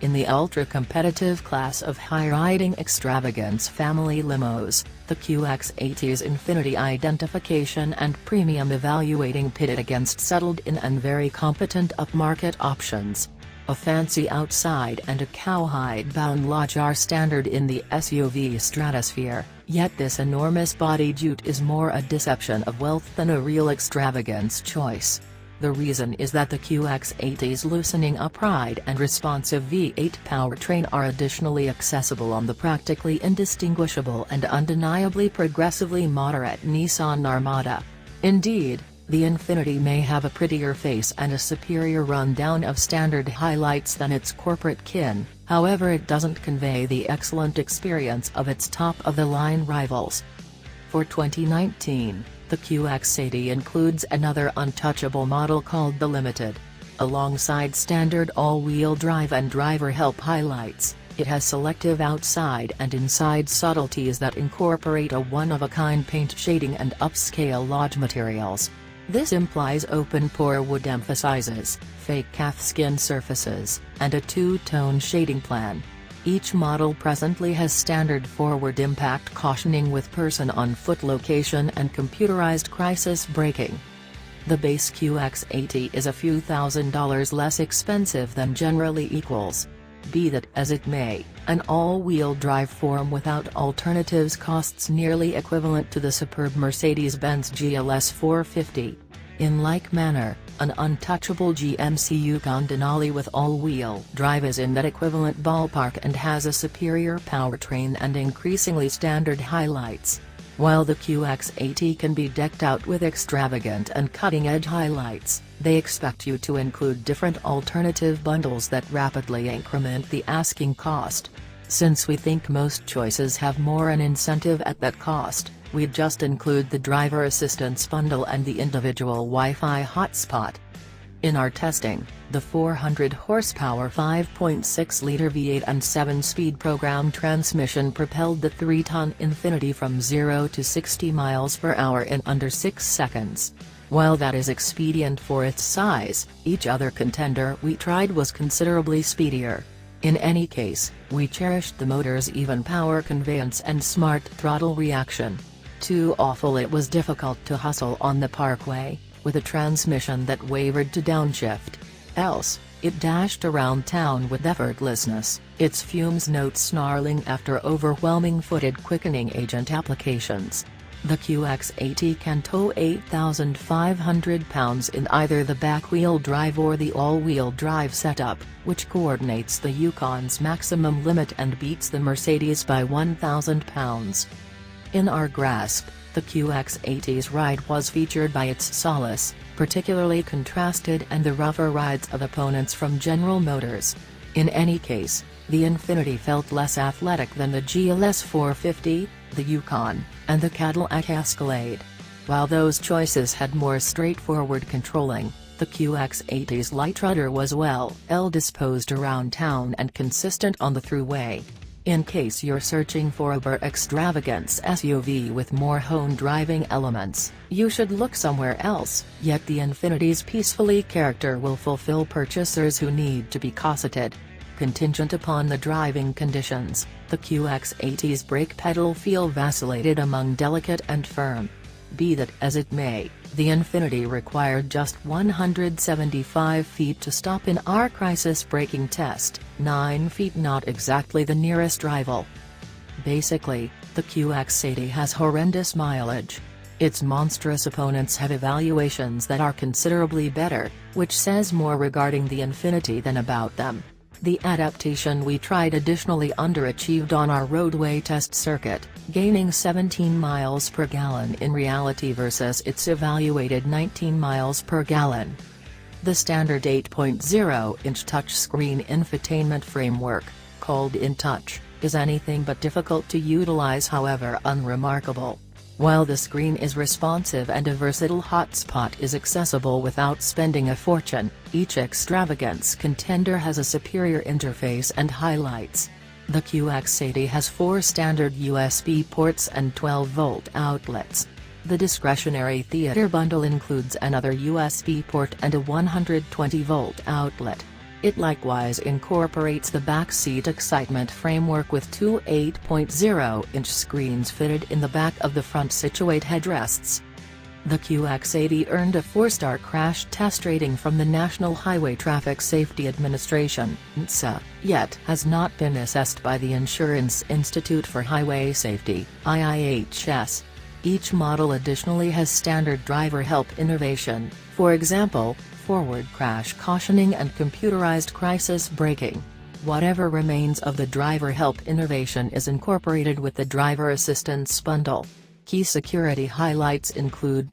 In the ultra-competitive class of high-riding extravagance family limos, the QX80's Infiniti identification and premium evaluating pitted against settled-in and very competent upmarket options. A fancy outside and a cowhide-bound lodge are standard in the SUV stratosphere, yet this enormous bodied ute is more a deception of wealth than a real extravagance choice. The reason is that the QX80's loosening upright and responsive V8 powertrain are additionally accessible on the practically indistinguishable and undeniably progressively moderate Nissan Armada. Indeed, the Infiniti may have a prettier face and a superior rundown of standard highlights than its corporate kin, however it doesn't convey the excellent experience of its top-of-the-line rivals. For 2019, the QX80 includes another untouchable model called the Limited. Alongside standard all-wheel drive and driver help highlights, it has selective outside and inside subtleties that incorporate a one-of-a-kind paint shading and upscale lodge materials. This implies open-pore wood emphasizes, fake calfskin surfaces, and a two-tone shading plan. Each model presently has standard forward impact cautioning with person-on-foot location and computerized crisis braking. The base QX80 is a few $1,000s less expensive than generally equals. Be that as it may, an all-wheel drive form without alternatives costs nearly equivalent to the superb Mercedes-Benz GLS 450. In like manner, an untouchable GMC Yukon Denali with all-wheel drive is in that equivalent ballpark and has a superior powertrain and increasingly standard highlights. While the QX80 can be decked out with extravagant and cutting-edge highlights, they expect you to include different alternative bundles that rapidly increment the asking cost. Since we think most choices have more an incentive at that cost, we'd just include the driver assistance bundle and the individual Wi-Fi hotspot. In our testing, the 400-horsepower 5.6-liter V8 and 7-speed program transmission propelled the 3-ton Infiniti from 0 to 60 miles per hour in under 6 seconds. While that is expedient for its size, each other contender we tried was considerably speedier. In any case, we cherished the motor's even power conveyance and smart throttle reaction. Too awful it was difficult to hustle on the parkway, with a transmission that wavered to downshift. Else, it dashed around town with effortlessness, its fumes notes snarling after overwhelming footed quickening agent applications. The QX80 can tow 8,500 pounds in either the back-wheel drive or the all-wheel drive setup, which coordinates the Yukon's maximum limit and beats the Mercedes by 1,000 pounds. In our grasp, the QX80's ride was featured by its solace, particularly contrasted and the rougher rides of opponents from General Motors. In any case, the Infiniti felt less athletic than the GLS 450, the Yukon, and the Cadillac Escalade. While those choices had more straightforward controlling, the QX80's light rudder was well-disposed around town and consistent on the throughway. In case you're searching for a extravagance SUV with more honed driving elements, you should look somewhere else, yet the Infiniti's peacefully character will fulfill purchasers who need to be cosseted. Contingent upon the driving conditions, the QX80's brake pedal feel vacillated among delicate and firm. Be that as it may, the Infiniti required just 175 feet to stop in our crisis braking test, 9 feet not exactly the nearest rival. Basically, the QX80 has horrendous mileage. Its monstrous opponents have evaluations that are considerably better, which says more regarding the Infiniti than about them. The adaptation we tried additionally underachieved on our roadway test circuit, gaining 17 miles per gallon in reality versus its evaluated 19 miles per gallon. The standard 8.0-inch touchscreen infotainment framework, called InTouch, is anything but difficult to utilize, however unremarkable. While the screen is responsive and a versatile hotspot is accessible without spending a fortune, each extravagance contender has a superior interface and highlights. The QX80 has 4 standard USB ports and 12-volt outlets. The discretionary theater bundle includes another USB port and a 120-volt outlet. It likewise incorporates the backseat excitement framework with two 8.0-inch screens fitted in the back of the front situate headrests. The QX80 earned a 4-star crash test rating from the National Highway Traffic Safety Administration (NHTSA), yet has not been assessed by the Insurance Institute for Highway Safety (IIHS). Each model additionally has standard driver help innovation, for example, forward crash cautioning and computerized crisis braking. Whatever remains of the driver help innovation is incorporated with the driver assistance bundle. Key security highlights include